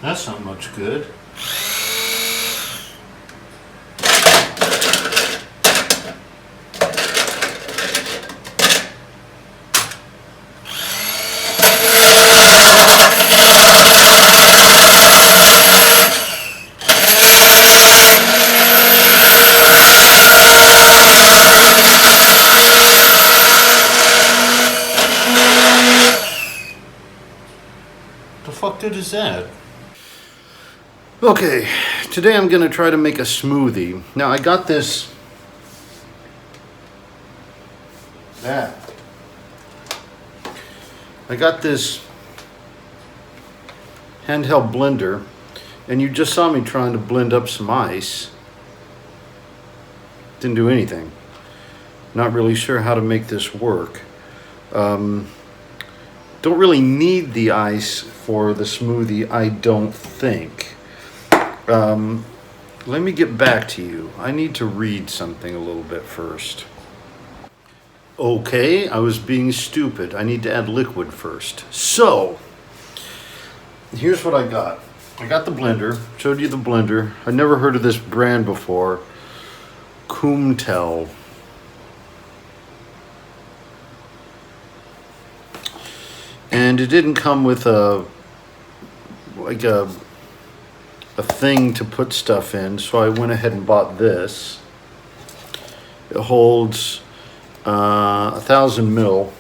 That's not much good. The fuck good is that? Okay, today I'm gonna try to make a smoothie. Now I got this. I got this handheld blender, and you just saw me trying to blend up some ice. Didn't do anything. Not really sure how to make this work. Don't really need the ice for the smoothie, I don't think. Let me get back to you. I need to read something a little bit first. Okay, I was being stupid. I need to add liquid first. So, here's what I got. I got the blender, showed you the blender. I never heard of this brand before. Handheld. And it didn't come with a thing to put stuff in, so I went ahead and bought this. It holds 1,000 mil,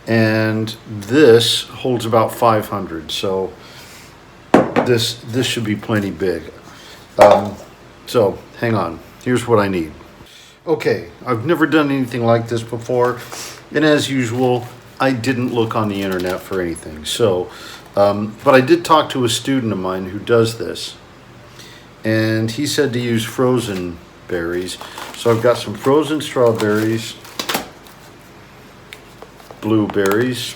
and this holds about 500. So this should be plenty big. So hang on. Here's what I need. Okay, I've never done anything like this before, and as usual, I didn't look on the internet for anything. So, but I did talk to a student of mine who does this, and he said to use frozen berries. So I've got some frozen strawberries, blueberries,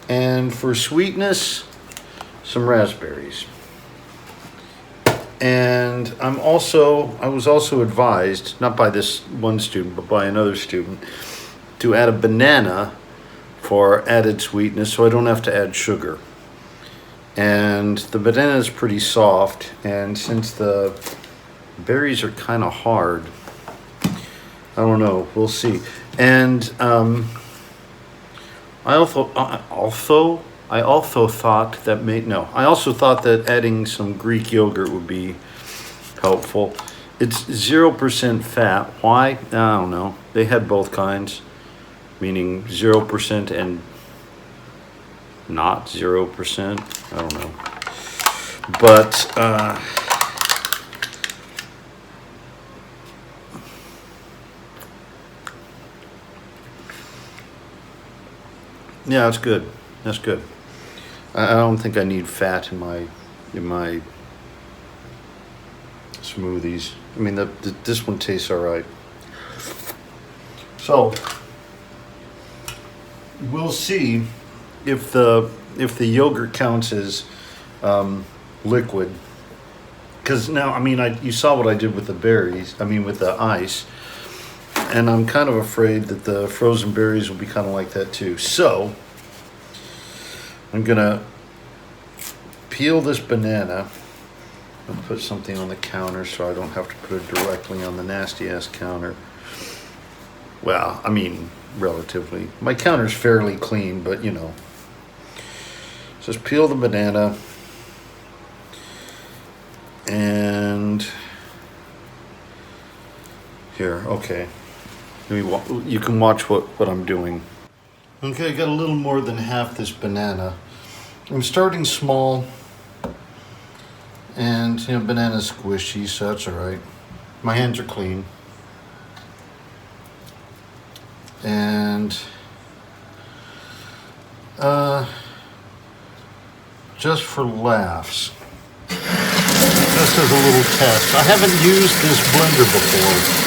and for sweetness, some raspberries. And I was also advised, not by this one student, but by another student, to add a banana for added sweetness, so I don't have to add sugar. And the banana is pretty soft, and since the berries are kind of hard, I don't know, we'll see. And I also thought that adding some Greek yogurt would be helpful. It's 0% fat. Why? I don't know. They had both kinds, meaning 0% and not 0%. I don't know. But yeah, it's good. That's good. I don't think I need fat in my smoothies. I mean, this one tastes all right. So we'll see if the yogurt counts as liquid. Because now, I mean, you saw what I did with the berries. I mean, with the ice. And I'm kind of afraid that the frozen berries will be kind of like that too. So I'm gonna peel this banana and put something on the counter so I don't have to put it directly on the nasty ass counter. Well, I mean, relatively. My counter's fairly clean, but you know. Just peel the banana and here, okay. You can watch what I'm doing. Okay, I got a little more than half this banana. I'm starting small, and you know, banana's squishy, so that's all right. My hands are clean. And just for laughs, just as a little test. I haven't used this blender before.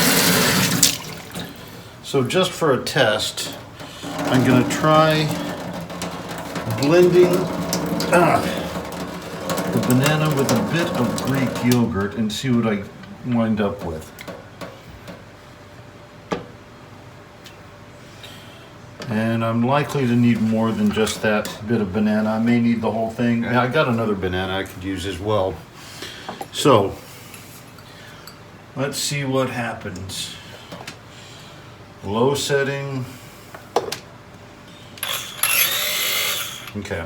So just for a test, I'm gonna try blending the banana with a bit of Greek yogurt and see what I wind up with. And I'm likely to need more than just that bit of banana. I may need the whole thing. And I got another banana I could use as well. So, let's see what happens. Low setting. Okay.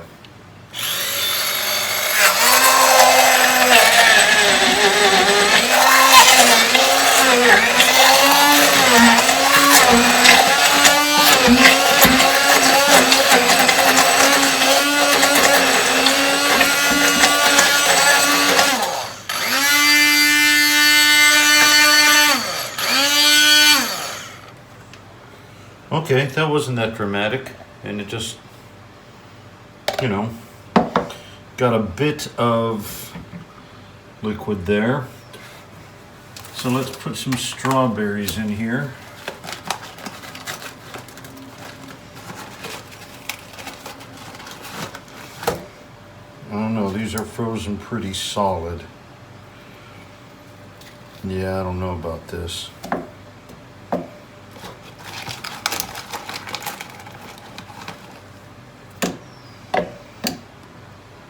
Okay, that wasn't that dramatic, and it just, you know, got a bit of liquid there. So let's put some strawberries in here. I don't know, these are frozen pretty solid. Yeah, I don't know about this.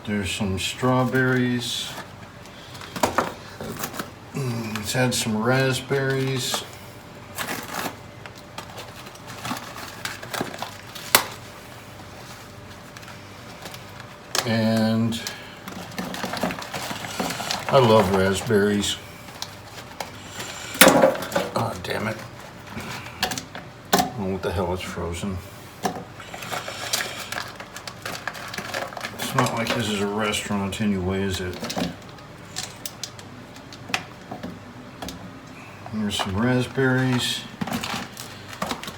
There's some strawberries. Let's add some raspberries. And I love raspberries. Oh, damn it. Oh, what the hell, it's frozen. It's not like this is a restaurant anyway, is it? There's some raspberries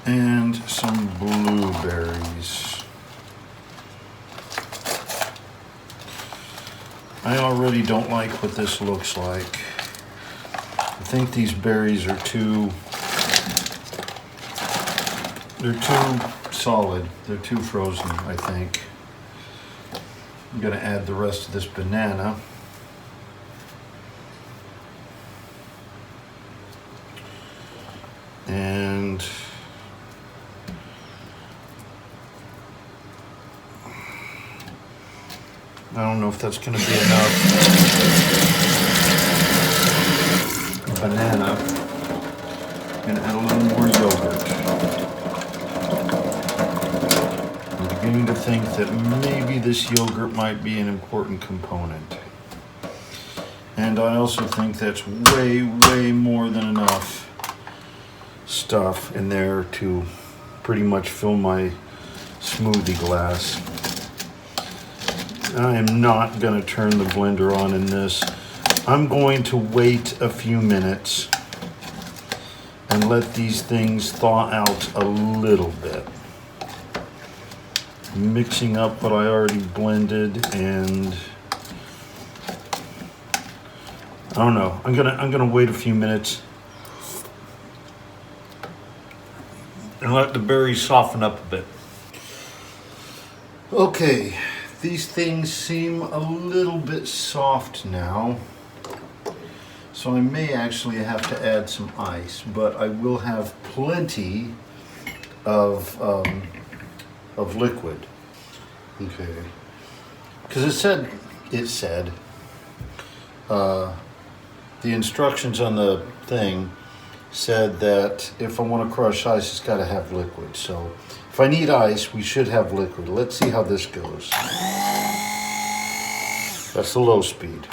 and some blueberries. I already don't like what this looks like. I think these berries are they're too solid. They're too frozen, I think. I'm gonna add the rest of this banana. And I don't know if that's going to be enough banana. I'm going to add a little more yogurt. I'm beginning to think that maybe this yogurt might be an important component. And I also think that's way, way more than enough stuff in there to pretty much fill my smoothie glass. I am not going to turn the blender on in this. I'm going to wait a few minutes and let these things thaw out a little bit. Mixing up what I already blended, and I don't know. I'm gonna wait a few minutes and let the berries soften up a bit. Okay, these things seem a little bit soft now, so I may actually have to add some ice, but I will have plenty of liquid. Okay, because it said the instructions on the thing said that if I want to crush ice, it's got to have liquid. So if I need ice, we should have liquid. Let's see how this goes. That's the low speed.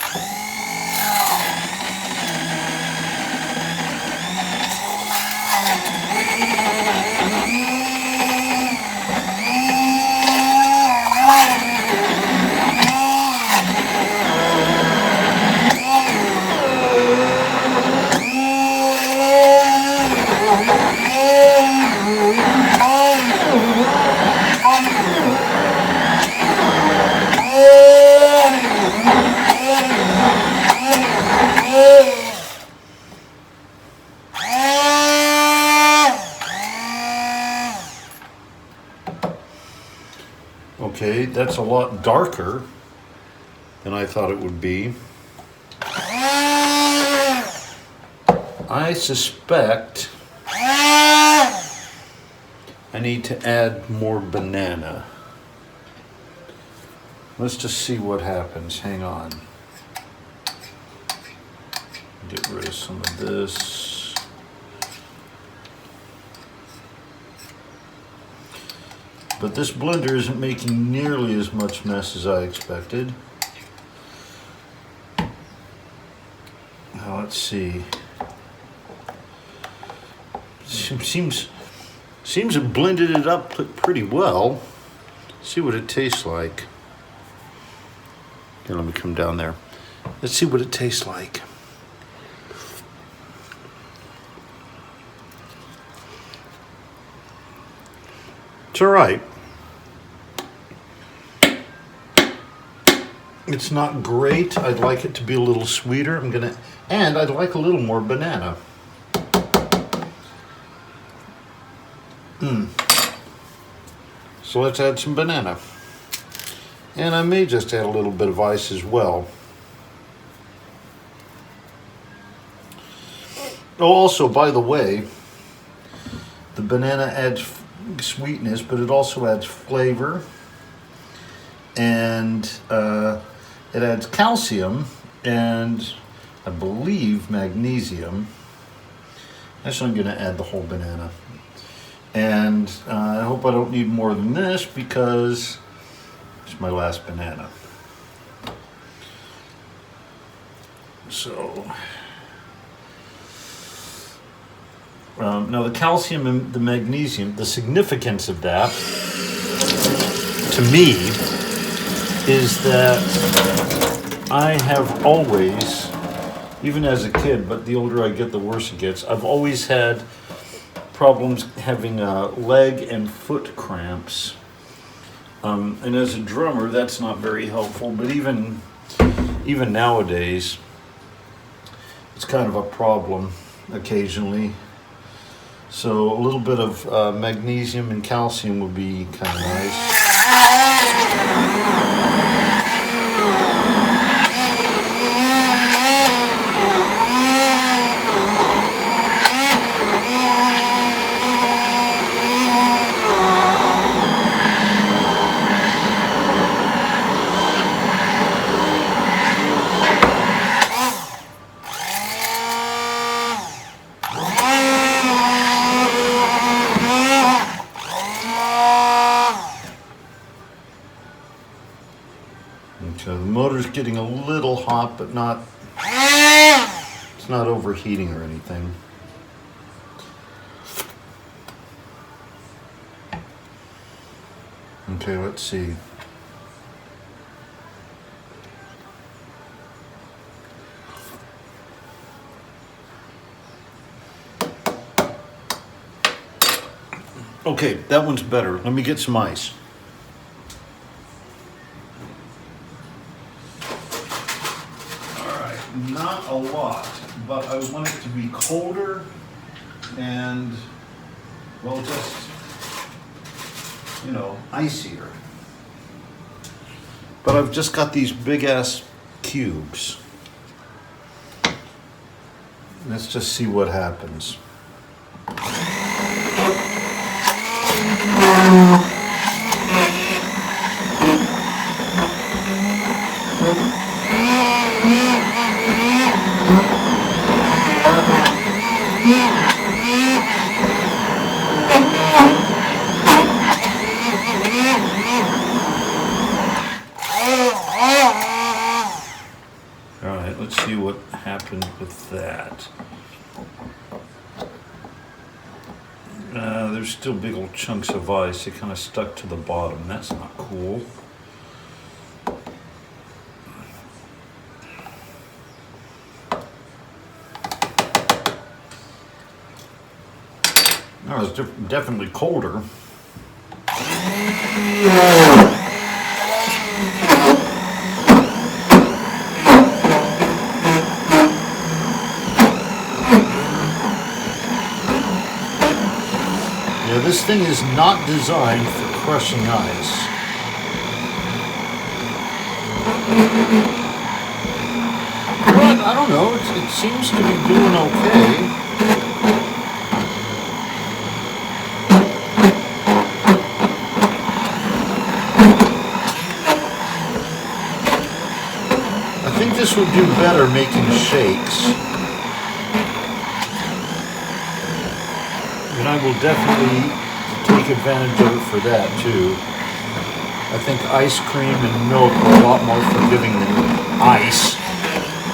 Okay, that's a lot darker than I thought it would be. I suspect I need to add more banana. Let's just see what happens. Hang on. Get rid of some of this. But this blender isn't making nearly as much mess as I expected. Now let's see. Seems to have blended it up pretty well. See what it tastes like. Here, let me come down there. Let's see what it tastes like. It's all right. It's not great. I'd like it to be a little sweeter. And I'd like a little more banana. So let's add some banana. And I may just add a little bit of ice as well. Oh, also, by the way, the banana adds sweetness, but it also adds flavor. And it adds calcium and I believe magnesium. Actually, I'm going to add the whole banana. And I hope I don't need more than this because it's my last banana. So, now the calcium and the magnesium, the significance of that, to me, is that I have always, even as a kid, but the older I get, the worse it gets, I've always had problems having leg and foot cramps. And as a drummer, that's not very helpful, but even nowadays, it's kind of a problem occasionally. So a little bit of magnesium and calcium would be kind of nice. So the motor's getting a little hot, but it's not overheating or anything. Okay, let's see. Okay, that one's better. Let me get some ice. Not a lot, but I want it to be colder and, well, just, icier. But I've just got these big ass cubes. Let's just see what happens. Let's see what happened with that. There's still big old chunks of ice. It kind of stuck to the bottom. That's not cool. No, it's definitely colder. This thing is not designed for crushing ice. But I don't know, it seems to be doing okay. this would do better making shakes. And I will definitely take advantage of it for that too. I think ice cream and milk are a lot more forgiving than ice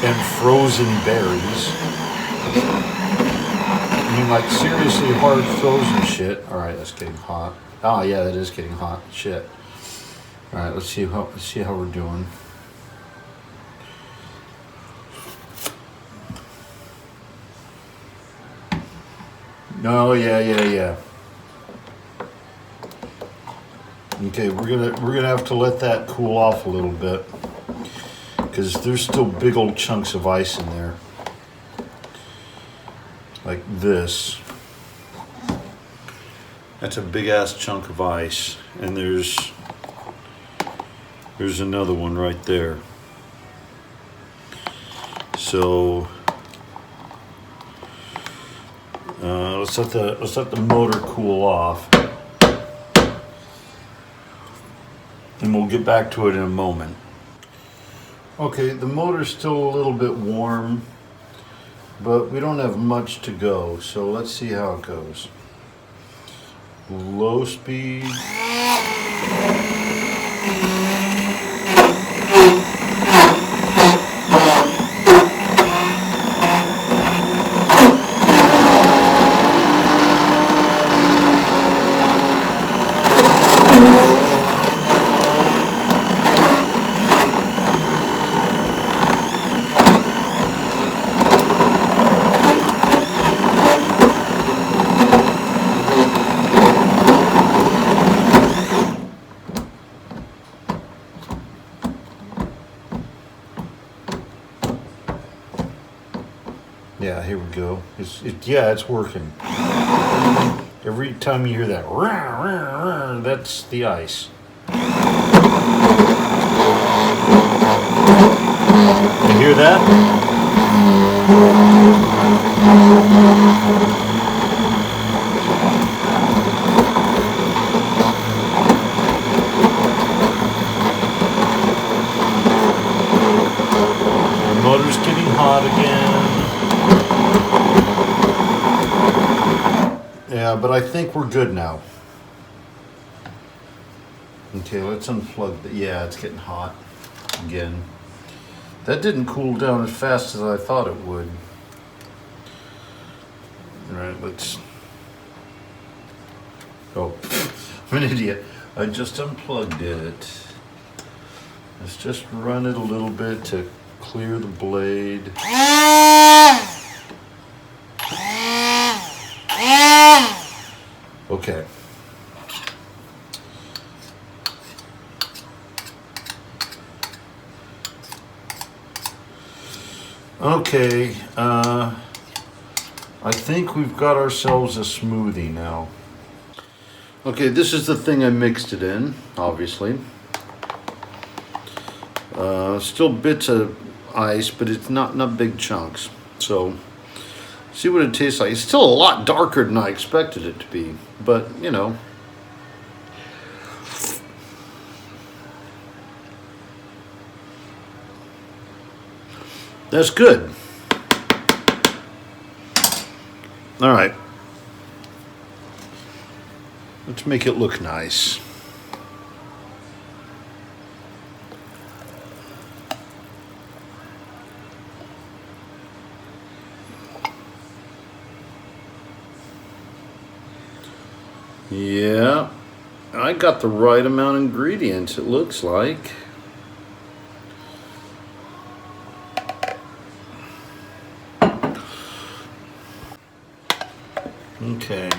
and frozen berries. I mean, like seriously hard frozen shit. All right, that's getting hot. Oh yeah, that is getting hot. Shit. All right, let's see how we're doing. No, yeah. Okay, we're gonna have to let that cool off a little bit because there's still big old chunks of ice in there, like this. That's a big ass chunk of ice, and there's another one right there. So let's let the motor cool off, and we'll get back to it in a moment. Okay, the motor's still a little bit warm, but we don't have much to go, so let's see how it goes. Low speed. Yeah, here we go. It's working. Every time you hear that, rah, rah, rah, that's the ice. You hear that? The motor's getting hot again. Yeah, but I think we're good now. Okay, let's unplug the, yeah, it's getting hot again. That didn't cool down as fast as I thought it would. All right, let's, oh, I'm an idiot. I just unplugged it. Let's just run it a little bit to clear the blade. Okay. Okay, I think we've got ourselves a smoothie now. Okay, this is the thing I mixed it in, obviously. Still bits of ice, but it's not big chunks. So, see what it tastes like. It's still a lot darker than I expected it to be, but you know. That's good. All right. Let's make it look nice. Yeah, I got the right amount of ingredients, it looks like. Okay.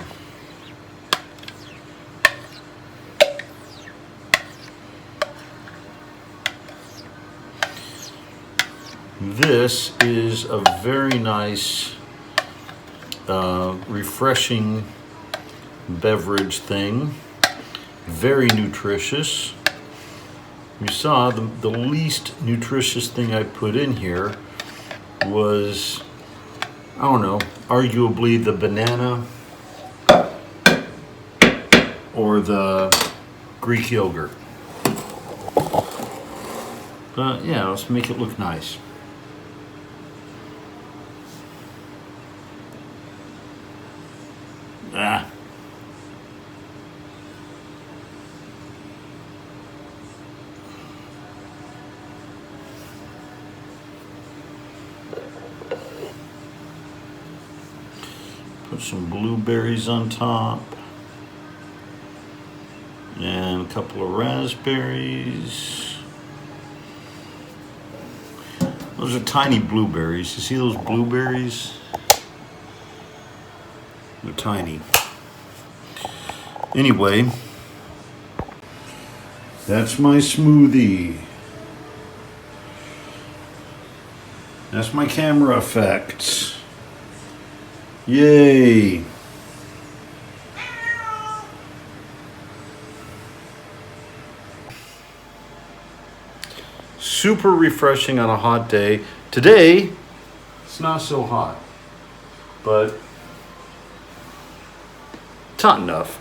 This is a very nice, refreshing beverage thing. Very nutritious. You saw the least nutritious thing I put in here was, I don't know, arguably the banana or the Greek yogurt. But yeah, let's make it look nice. Put some blueberries on top. And a couple of raspberries. Those are tiny blueberries. You see those blueberries? They're tiny. Anyway, that's my smoothie. That's my camera effects. Yay! Super refreshing on a hot day. Today, it's not so hot, but it's hot enough.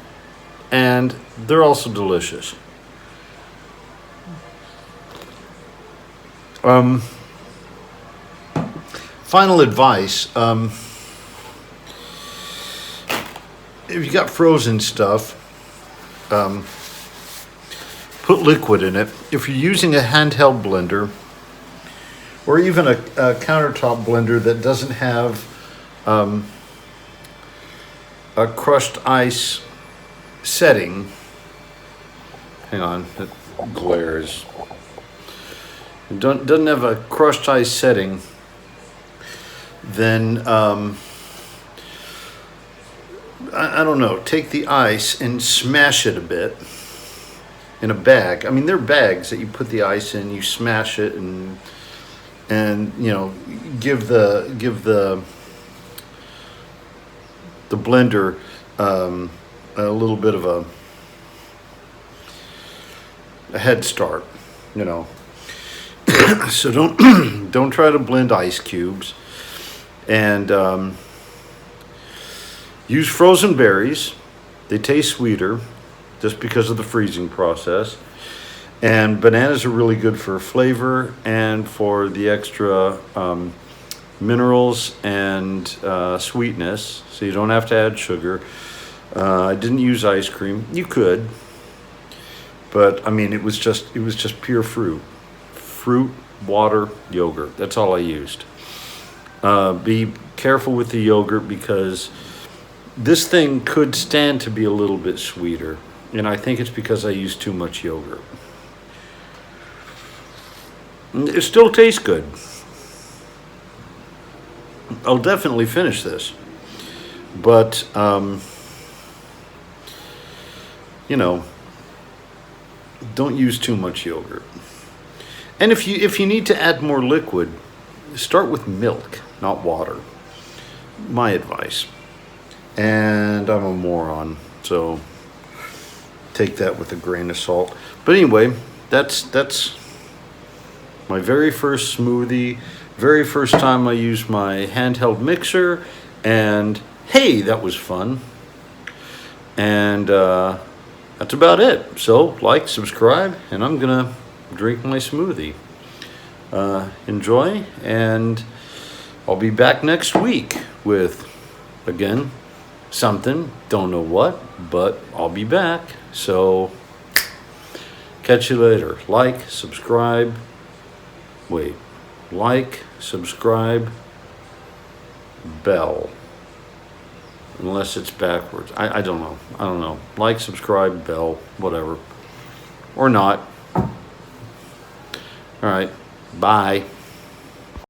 And they're also delicious. Final advice. If you got frozen stuff, put liquid in it. If you're using a handheld blender, or even a countertop blender that doesn't have a crushed ice setting, hang on, it glares. Doesn't have a crushed ice setting, then I don't know, take the ice and smash it a bit in a bag. I mean, they're bags that you put the ice in, you smash it, and you know, give the blender a little bit of a head start, you know. So don't try to blend ice cubes, and use frozen berries. They taste sweeter just because of the freezing process. And bananas are really good for flavor and for the extra minerals and sweetness, so you don't have to add sugar. I didn't use ice cream. You could, but I mean, it was just pure fruit, water, yogurt. That's all I used. Be careful with the yogurt, because this thing could stand to be a little bit sweeter, and I think it's because I used too much yogurt. It still tastes good. I'll definitely finish this, but you know, don't use too much yogurt. And if you need to add more liquid, start with milk, not water. My advice. And I'm a moron, so take that with a grain of salt. But anyway, that's my very first smoothie, very first time I used my handheld mixer, and hey, that was fun. And that's about it. So like, subscribe, and I'm gonna drink my smoothie. Enjoy, and I'll be back next week with, again, something, don't know what, but I'll be back. So catch you later. Like, subscribe, bell, unless it's backwards. I don't know. Like, subscribe, bell, whatever, or not. All right, bye.